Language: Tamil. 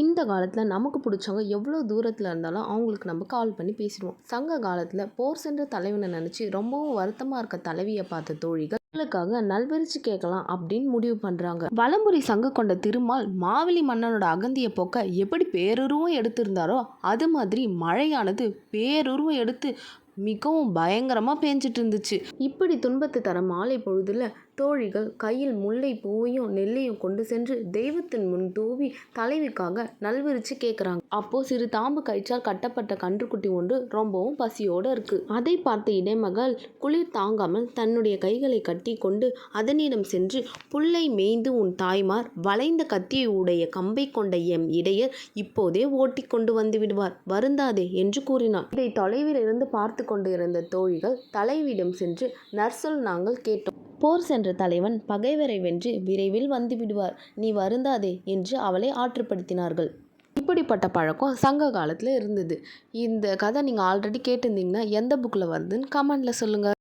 இந்த காலத்தில் நமக்கு பிடிச்சவங்க எவ்வளோ தூரத்தில் இருந்தாலும் அவங்களுக்கு நம்ம கால் பண்ணி பேசிடுவோம். சங்க காலத்தில் போர் சென்ற தலைவனை நினச்சி ரொம்பவும் வருத்தமாக இருக்க தலைவியை பார்த்த தோழிகள் அவளுக்காக நல்வரிச்சு கேட்கலாம் அப்படின்னு முடிவு பண்ணுறாங்க. வலம்புரி சங்கு கொண்ட திருமால் மாவெளி மன்னனோட அகந்தியை போக்க எப்படி பேருருவம் எடுத்திருந்தாரோ அது மாதிரி மழையானது பேருருவம் எடுத்து மிகவும் பயங்கரமாக பேஞ்சிட்டு இருந்துச்சு. இப்படி துன்பத்தை தர மாலை பொழுதுல தோழிகள் கையில் முல்லை பூவையும் நெல்லையும் கொண்டு சென்று தெய்வத்தின் முன் தூவி தலைவிக்காக நல்விரிச்சு கேட்குறாங்க. அப்போ சிறு தாம்பு கயிற்றால் கட்டப்பட்ட கன்றுக்குட்டி ஒன்று ரொம்பவும் பசியோடு இருக்கு. அதை பார்த்த இடைமகள் குளிர் தாங்காமல் தன்னுடைய கைகளை கட்டி கொண்டு அதனிடம் சென்று, புல்லை மேய்ந்து உன் தாய்மார் வளைந்த கத்தியை உடைய கம்பை கொண்ட எம் இடையர் இப்போதே ஓட்டி கொண்டு வந்து விடுவார், வருந்தாதே என்று கூறினார். இதை தொலைவில் இருந்து பார்த்து கொண்டு இருந்த தோழிகள் தலைவியிடம் சென்று, நற்சொல் நாங்கள் கேட்டோம். போர் சென்ற தலைவன் பகைவரை வென்று விரைவில் வந்து விடுவார், நீ வருந்தாதே என்று அவளை ஆற்றுப்படுத்தினார்கள். இப்படிப்பட்ட பழக்கம் சங்க காலத்தில் இருந்தது. இந்த கதை நீங்கள் ஆல்ரெடி கேட்டிருந்தீங்கன்னா எந்த புக்கில் வருதுன்னு கமெண்டில் சொல்லுங்கள்.